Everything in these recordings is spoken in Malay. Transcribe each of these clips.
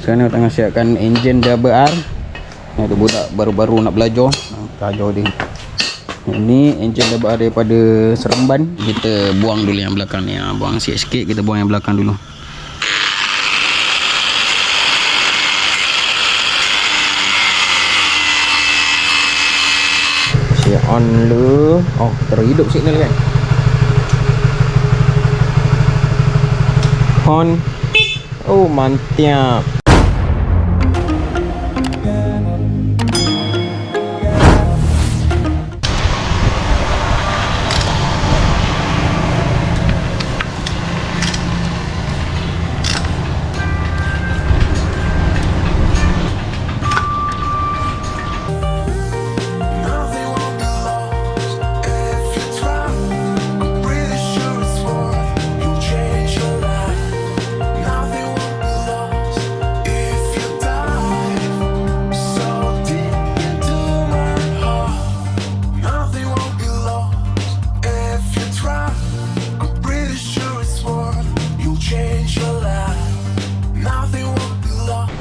Sekarang tengah siapkan enjin double R. Ada budak baru-baru nak belajar dia. Ini enjin double R daripada Seremban. Kita buang dulu yang belakang ni. Buang sikit-sikit, kita buang yang belakang dulu. Siap on dulu. Oh, terhidup signal kan. On. Oh, mantap.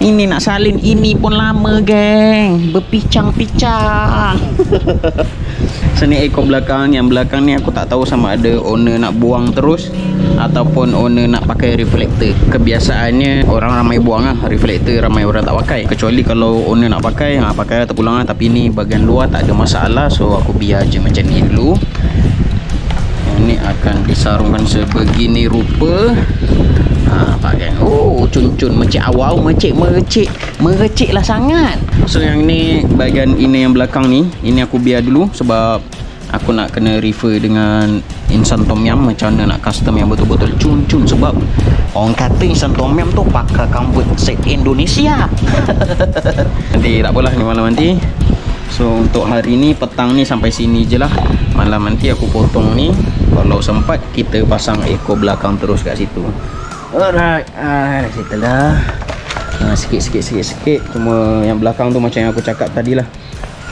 Ini nak salin ini pun lama, geng. Berpincang-pincang. So ni ekor belakang. Yang belakang ni aku tak tahu sama ada owner nak buang terus ataupun owner nak pakai reflektor. Kebiasaannya orang ramai buang lah reflektor, ramai orang tak pakai. Kecuali kalau owner nak pakai, pakai atau pulang lah. Tapi ni bahagian luar tak ada masalah. So aku biar je macam ni dulu. Ini akan disarungkan sebegini rupa. Pakai. Oh, cun-cun mecik awal, merecik lah sangat. So yang ni bahagian ini yang belakang ni, ini aku biar dulu sebab aku nak kena refer dengan Insan Tom Yum macam mana nak custom yang betul-betul cun-cun. Sebab orang kata Insan Tom Yum tu pakai comfort set Indonesia. Nanti tak apalah, ni malam nanti. So untuk hari ni petang ni sampai sini je lah. Malam nanti aku potong ni. Kalau sempat kita pasang ekor belakang terus kat situ. Alright, settle lah. Sikit. Cuma yang belakang tu macam yang aku cakap tadi lah.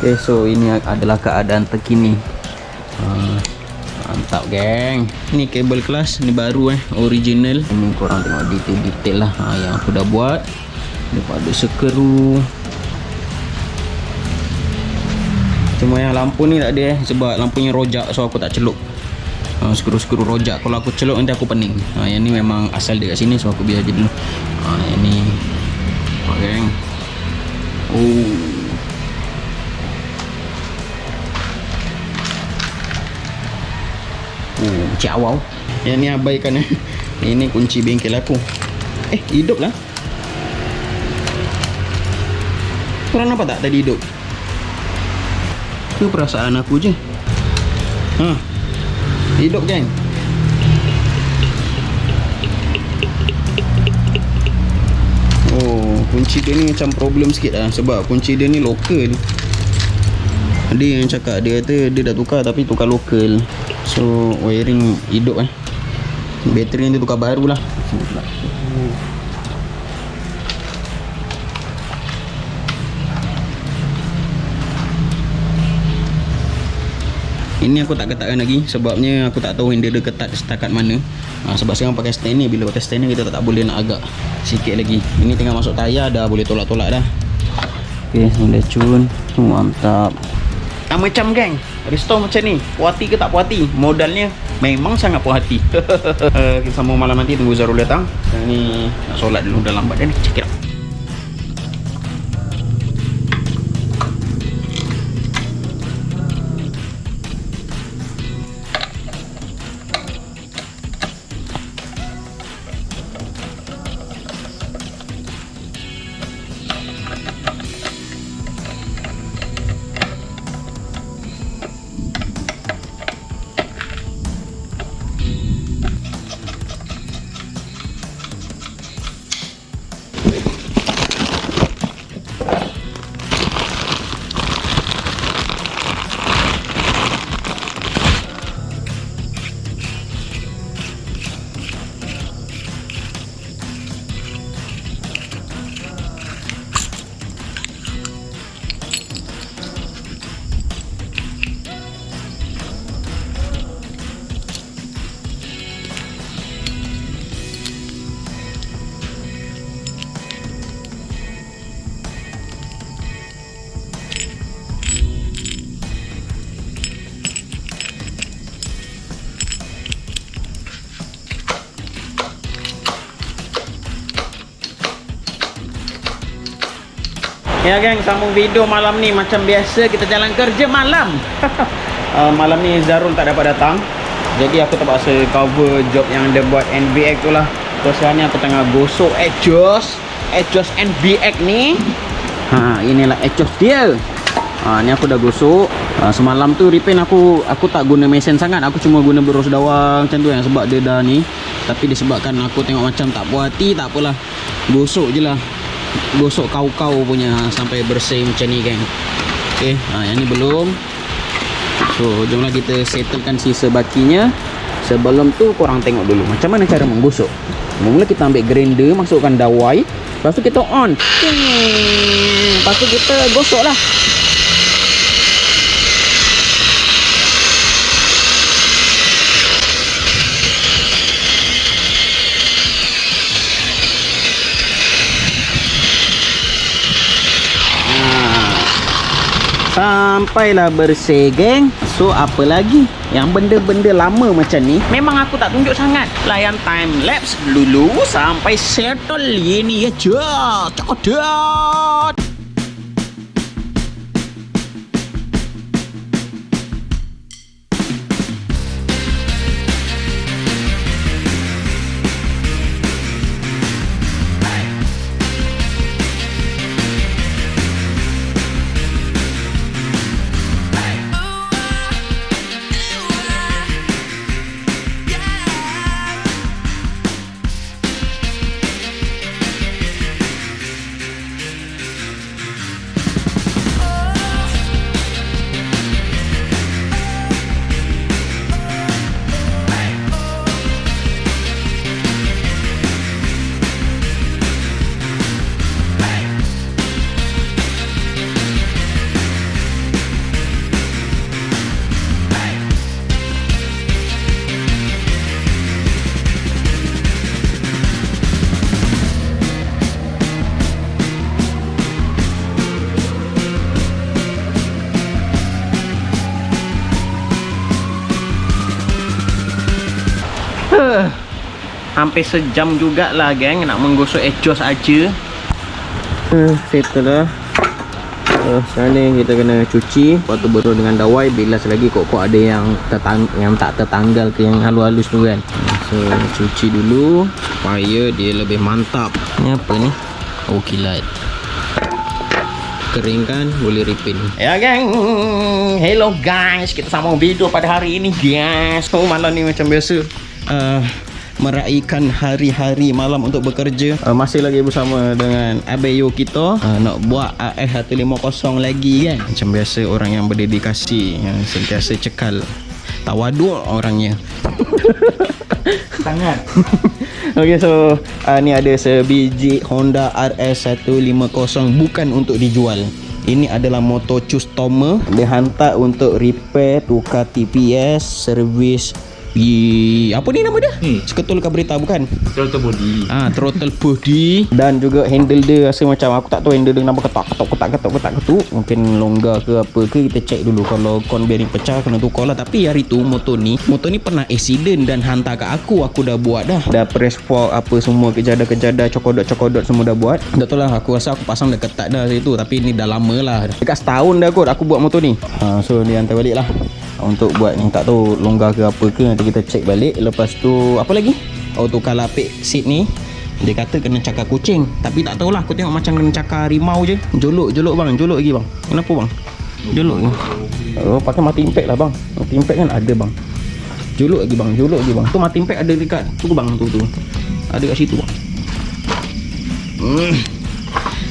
Okay, so ini adalah keadaan terkini. Mantap, geng. Ni kabel kelas, ni baru original. Ini korang tengok detail-detail lah yang aku dah buat. Daripada skru. Cuma yang lampu ni tak ada sebab lampunya rojak, so aku tak celup. Skru-skru rojak, kalau aku celup nanti aku pening. Yang ni memang asal dia kat sini, so aku biar je dulu. Yang ni geng. Cik awal. Yang ni abaikan Ini kunci bengkel aku. Hidup lah. Korang nampak tak tadi hidup? Itu perasaan aku je. Hidup, geng. Oh, kunci dia ni macam problem sikit lah. Sebab kunci dia ni lokal. Ada yang cakap, dia kata dia dah tukar tapi tukar lokal. So wiring hidup bateri ni tukar baru lah. Ini aku tak ketatkan lagi sebabnya aku tak tahu handle dia ketat setakat mana. Sebab sekarang pakai stand ni, bila pakai stand ni kita tak boleh nak agak sikit lagi. Ini tengah masuk tayar dah boleh tolak-tolak dah. Okay, ni dah cun. Mantap. Macam, geng, restore macam ni, puas hati ke tak puas hati? Modalnya memang sangat puas hati. Kita sambung malam nanti, tunggu Zarul datang. Ni nak solat dulu, dah lambat dah ni. Check it out. Ya geng, sambung video malam ni. Macam biasa kita jalan kerja malam. Malam ni Zarul tak dapat datang, jadi aku terpaksa cover job yang dia buat NVX tu lah. So sekarang ni aku tengah gosok exhaust NVX ni. Inilah exhaust dia. Ni aku dah gosok. Semalam tu repaint aku tak guna mesin sangat. Aku cuma guna berus dawang macam tu yang sebab dia dah ni. Tapi disebabkan aku tengok macam tak puas hati, tak apalah, gosok je lah. Gosok kau-kau punya sampai bersih macam ni geng. Okay, yang ni belum. So jomlah kita settlekan sisa bakinya. Sebelum tu korang tengok dulu macam mana cara menggosok. Mula kita ambil grinder, masukkan dawai, lepas tu kita on. Lepas tu kita gosok lah. Sampailah bersih geng. So apa lagi? Yang benda-benda lama macam ni memang aku tak tunjuk sangat. Layan time lapse dulu sampai settle ini aja. Cokot. Hampir sejam jugalah geng nak menggosok exhaust aja. Settle lah. Sekarang ni kita kena cuci, lepas tu berus dengan dawai, bilas lagi kok ada yang tak tertanggal ke yang halus-halus tu kan. So cuci dulu supaya dia lebih mantap. Ni apa ni? Oh, kilat. Keringkan, boleh repaint. Ya geng, hello guys, kita sambung video pada hari ini guys. So malam ni macam biasa, meraihkan hari-hari malam untuk bekerja. Masih lagi bersama dengan Abeyo kita, nak buat AS150 lagi kan. Macam biasa orang yang berdedikasi, yang sentiasa cekal, tawaduk orangnya. Sangat. Okay, so ni ada sebiji Honda RS150, bukan untuk dijual. Ini adalah motor customer. Dia hantar untuk repair, tukar TPS, servis. Apa ni nama dia? Seketul carburetor bukan? Throttle body. Throttle body. Dan juga handle dia rasa macam, aku tak tahu handle dia kenapa ketak-ketuk. Mungkin longgar ke apa ke, kita cek dulu. Kalau kon bearing pecah kena tukar lah. Tapi hari tu motor ni pernah accident dan hantar ke aku dah buat dah. Dah press fork apa semua, kejada, cokodot semua dah buat. Dah tu lah, aku rasa aku pasang dah ketat dah situ. Tapi ni dah lama lah, dekat setahun dah kot aku buat motor ni. So dia hantar balik lah untuk buat ni. Tak tahu longgar ke apa ke, nanti kita cek balik. Lepas tu apa lagi, tukar lapik seat ni. Dia kata kena cakar kucing, tapi tak tahulah, aku tengok macam kena cakar rimau je. Jolok bang, jolok lagi bang. Kenapa bang? Jolok ni. Pakai mati impact lah bang. Mati impact kan ada bang. Jolok lagi bang. Tu mati impact ada dekat tu bang, tu ada kat situ bang.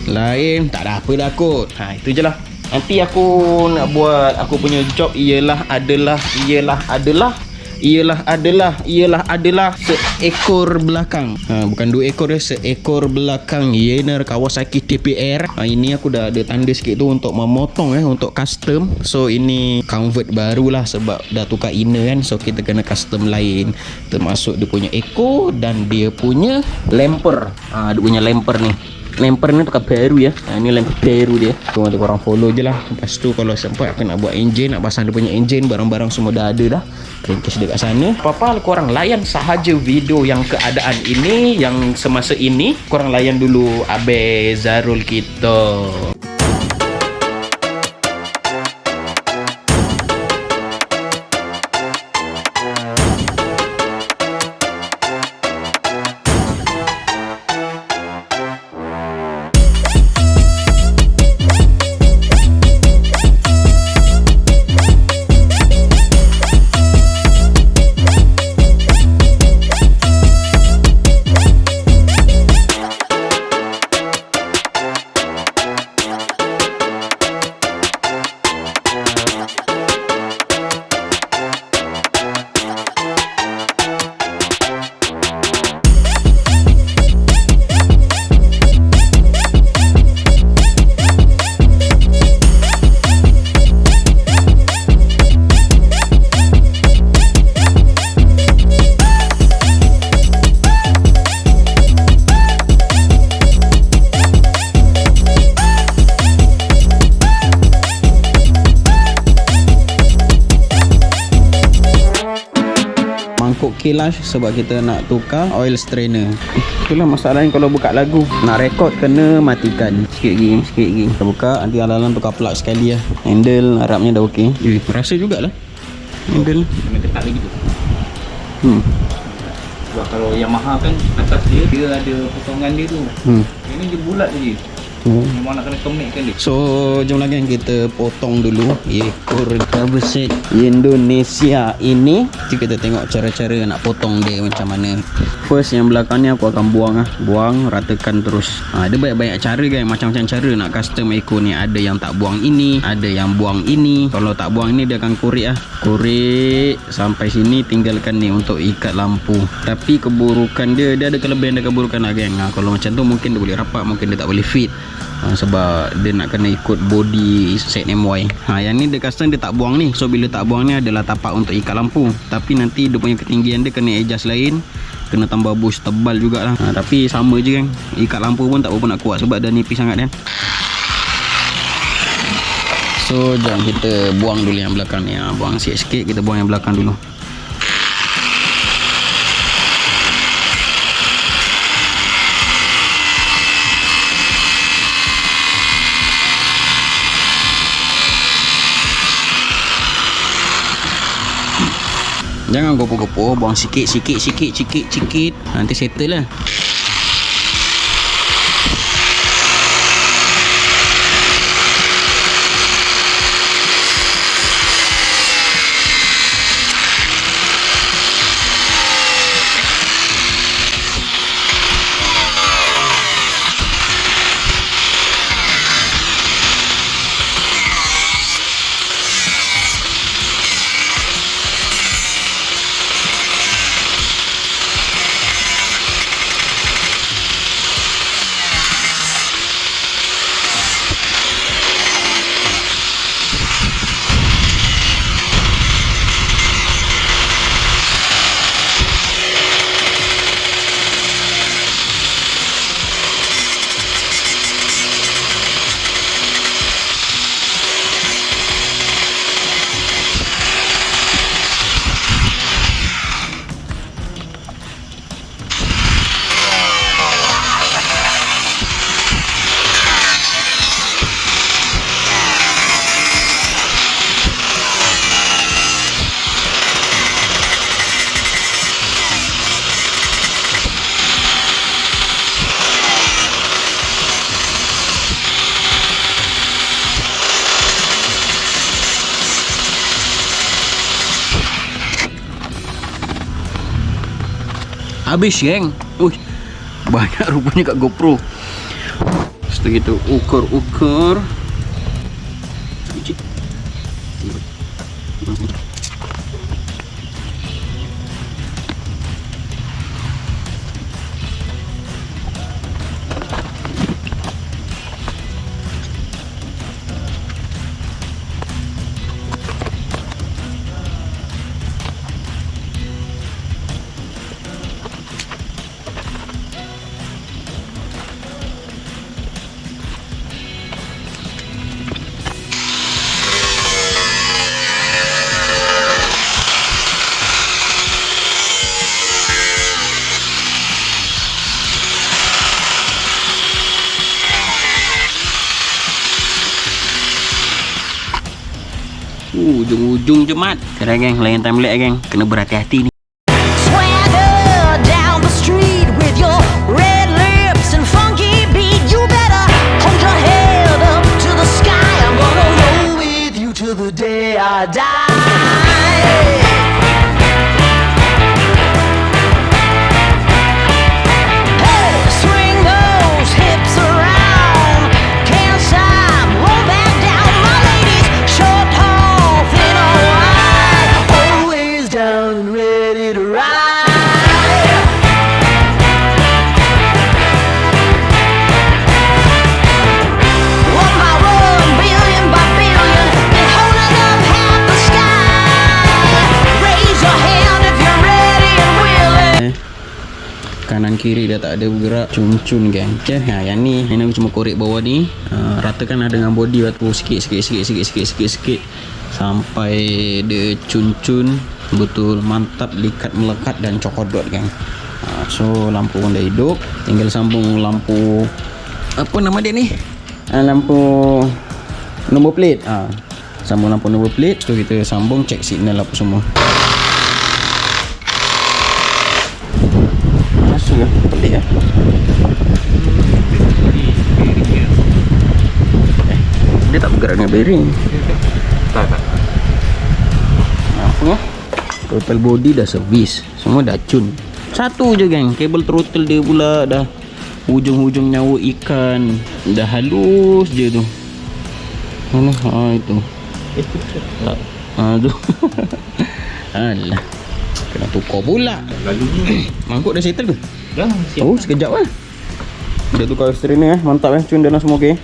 Lain tak ada apa dah kot. Itu je lah. Nanti aku nak buat aku punya job ialah adalah seekor belakang. Bukan 2 ekor, seekor belakang Yener Kawasaki TPR. Ini aku dah ada tanda sikit tu untuk memotong untuk custom. So ini convert barulah sebab dah tukar inner kan. So kita kena custom lain, termasuk dia punya ekor dan dia punya lemper. Dia punya lemper ni. Lemper ni tukar baru ya. Ini lemper baru dia. So nanti korang follow je lah. Lepas tu kalau sempat aku nak buat engine, nak pasang dia punya engine, barang-barang semua dah ada dah. Crankcase dekat sana. Apa-apa korang layan sahaja video yang keadaan ini, yang semasa ini. Korang layan dulu Abe Zarul kita. tutup kilas sebab kita nak tukar oil strainer. Itulah masalahnya kalau buka lagu. Nak rekod kena matikan. Sikit lagi. Kita buka, nanti alang-alang tukar plug sekali lah. Handle harapnya dah okey. Rasa jugalah handle. Kena ketat lagi tu. Sebab kalau Yamaha kan atas dia ada potongan dia tu. Ini dia bulat je. Memang nak kena kemikkan dia. So jom lagi kita potong dulu ekor cover set Indonesia ini. Nanti kita tengok cara-cara nak potong dia macam mana. First yang belakang ni aku akan buang buang, ratakan terus. Ada banyak-banyak cara kan, macam-macam cara nak custom ekor ni. Ada yang tak buang ini, ada yang buang ini. Kalau tak buang ini dia akan korek korek sampai sini, tinggalkan ni untuk ikat lampu. Tapi keburukan dia ada kelebihan dan keburukan lah geng. Kalau macam tu mungkin dia boleh rapat, mungkin dia tak boleh fit. Sebab dia nak kena ikut body set MY. Yang ni dia custom dia tak buang ni. So bila tak buang ni adalah tapak untuk ikat lampu. Tapi nanti dia punya ketinggian dia kena adjust lain, kena tambah bush tebal jugalah. Tapi sama je kan, ikat lampu pun tak berapa nak kuat sebab dah nipis sangat kan. So jom kita buang dulu yang belakang ni. Buang sikit-sikit, kita buang yang belakang dulu. Jangan gopoh-gopoh, buang sikit. Nanti settle lah. Habis geng. Banyak rupanya kat GoPro. Setelah itu ukur. Ujung-ujung je mat. Kira geng, lain time lek geng. Kena berhati-hati ni. Swagger down the street with your red lips and funky beat. You better hold your head up to the sky. I'm gonna roll with you till the day I die. Kanan kiri dah tak ada bergerak, cun-cun geng. Okay, yang ni aku cuma korek bawah ni, ratakan dengan body waktu sikit sampai dia cun-cun betul mantap, likat melekat dan cokodot geng. So lampu pun dah hidup, tinggal sambung lampu apa nama dia ni, lampu nombor plate. Sambung lampu nombor plate, so kita sambung check signal apa semua. Masuk ya, pelik ya. Dia tak bergerak dengan bearing. Tak. Apa ya? Total body dah servis, semua dah cun. Satu je geng, kabel throttle dia pula dah hujung-hujung nyawa ikan, dah halus je tu. Mana? Itu. Tu. Alah. Kena tukar pula. Lalu ni. Mangkuk dah settle ke? Dah siap. Oh, sekejap lah. Dia tukar strainer mantap cun dah semua okey.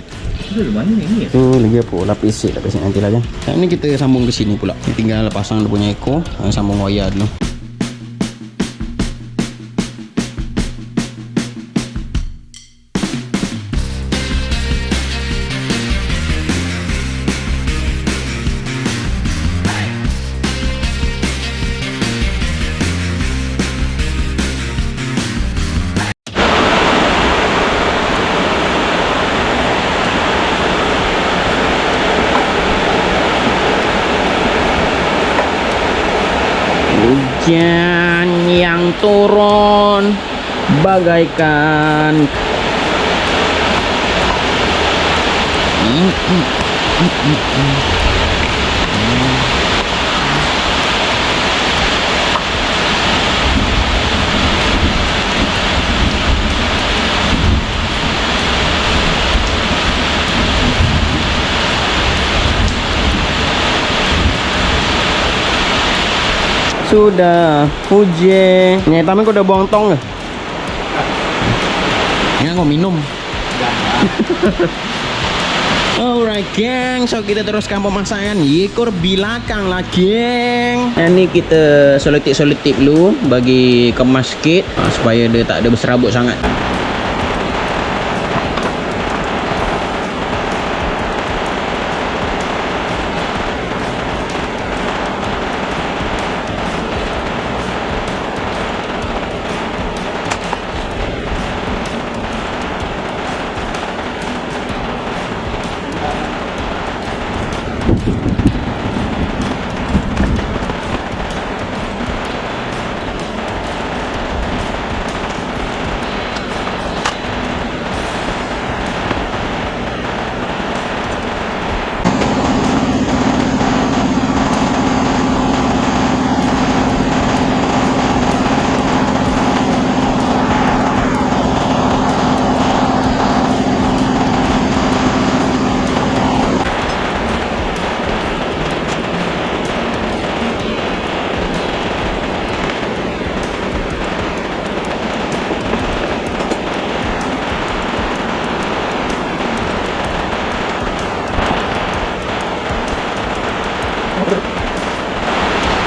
Itu mana ni? Tu lagi apa? Lapis seat nanti lah kan. Sekarang ni kita sambung ke sini pula. Kita tinggal pasang dia punya ekor, sambung wayar dulu. Hujan yang turun bagaikan sudah hujan. Nyai Taman kau dah buang tong ke? Ingat kau minum. Alright geng, so kita teruskan pemasangan ekor belakang lah geng. Yang ni kita selotip dulu bagi kemas sikit supaya dia tak ada berserabut sangat.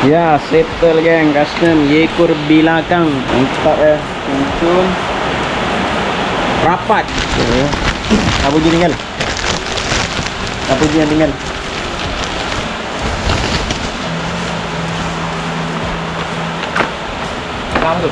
Ya, settle geng, custom ekor belakang. Mantap ya, muncul rapat. Apa je tinggal? Apa je yang tinggal? Kamu tu.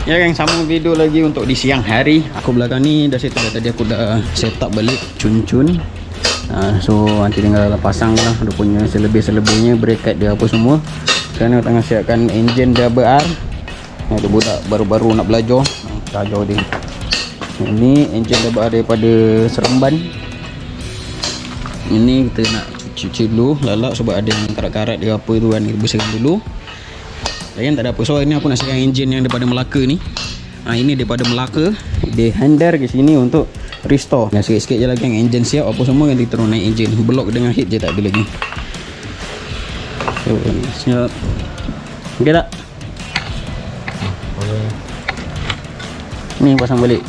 Ya geng, sambung video lagi untuk di siang hari. Aku belakang ni dah settle dah, tadi aku dah set up balik cun-cun. So nanti tinggal pasang lah dia punya selebih-selebihnya, bracket dia apa semua. Sekarang tengah siapkan enjin double R. Ada budak baru-baru nak belajar. Dia. Ini enjin double R daripada Seremban. Ini kita nak cuci dulu lalak sebab ada yang karat-karat dia apa tu kan, kita bersihkan dulu. Lain tak ada apa. So ini aku nak sekarang enjin yang daripada Melaka ni. Ini daripada Melaka. Dia handle ke sini untuk restore. Dan sikit-sikit je lagi yang enjin siap apa semua, yang kita terus naik enjin. Block dengan heat je tak ada lagi. So siap. Okey tak? Ni pasang balik.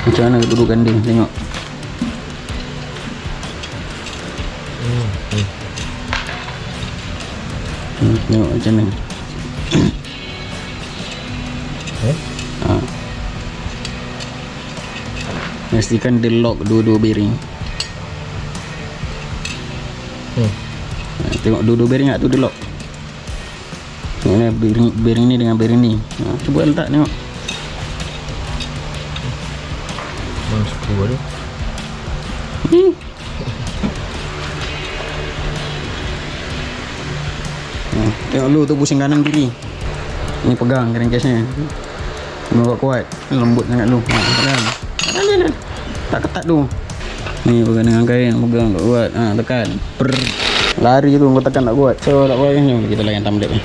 Macam mana kedudukan dia, tengok. Tengok macam mana. Pastikan dia lock dua-dua bearing. Tengok dua-dua bearing tak tu dia lock. Tengok ni bearing ni dengan bearing ni. Cuba letak tengok. Mana skru tu? Tengok lu tu pusing kanan kiri. Ni pegang crankcase ni. Kena kuat. Lembut sangat lu. Pegang. Tak ketat tu. Ni pegang dengan kain, pegang kuat. Tekan. Lari tu kau tekan tak kuat. So tak kuat ni kita layan tamlet ni.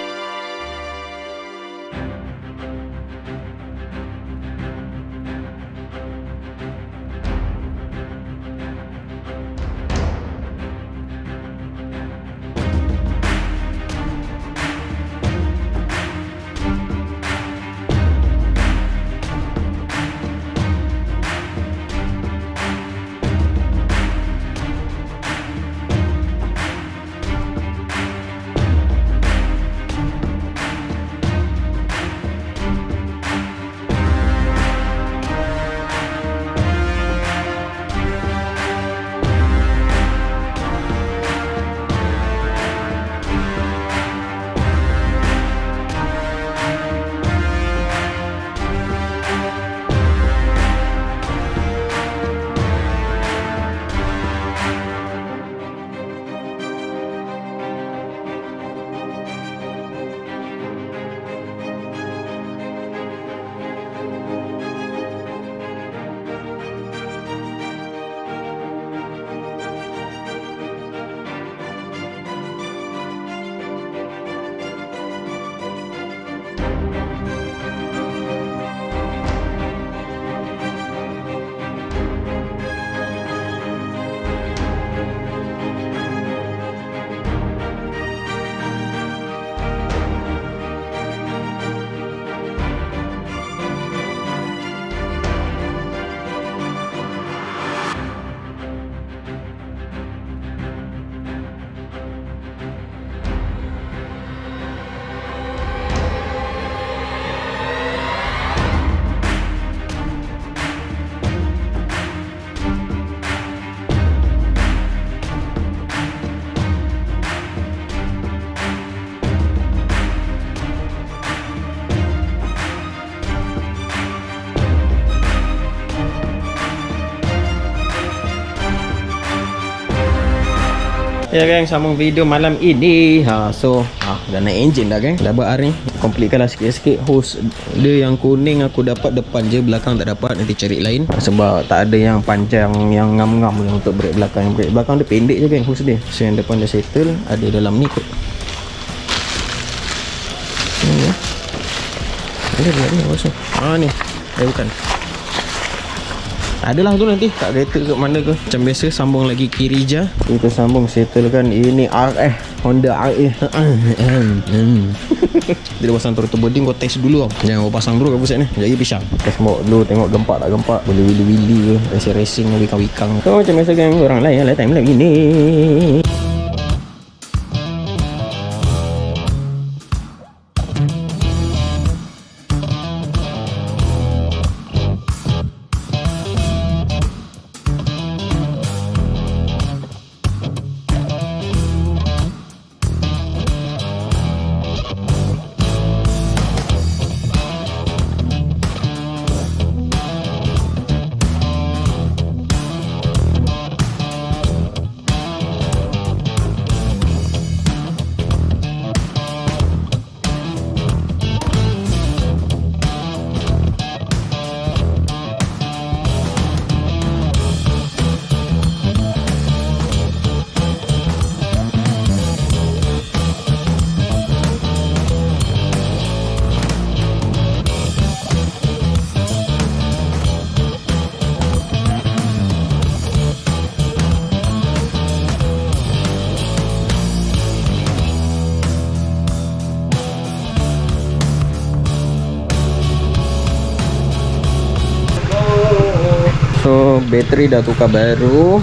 Ya geng, sambung video malam ini. So dah naik enjin dah geng. Dah buat hari completekan lah sikit-sikit. Hose dia yang kuning aku dapat depan je, belakang tak dapat. Nanti cari lain sebab tak ada yang panjang yang ngam-ngam yang untuk brake belakang. Yang brake belakang dia pendek je geng hose dia. So yang depan dah settle, ada dalam ni kot. Ni ya. Ada hose. Ni. Bukan. Adalah tu nanti tak kereta ke mana ke. Macam biasa sambung lagi kiri je. Kita sambung settlekan ini Honda RS. Dia dah pasang turbo body, kau test dulu tau. Jangan kau pasang dulu kat pusat ni. Sekejap lagi pisang. Test bawa dulu tengok gempak tak gempak. Boleh wili-wili ke, racing-racing, wikang-wikang. So macam biasa kan orang lain lah time lagi ni. So bateri dah tukar baru.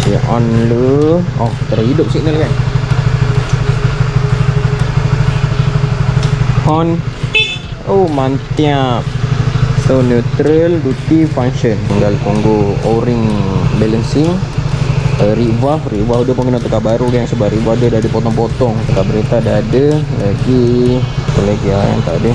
Si on dulu. Oh terhidup signal kan. On. Oh mantap. So neutral, duty, function. Tinggal tunggu O-ring balancing. Rear valve dia pun kena tukar baru geng, sebab rear valve dia dah dipotong-potong. Tukar berita dah ada. Lagi apa lagi yang tak ada.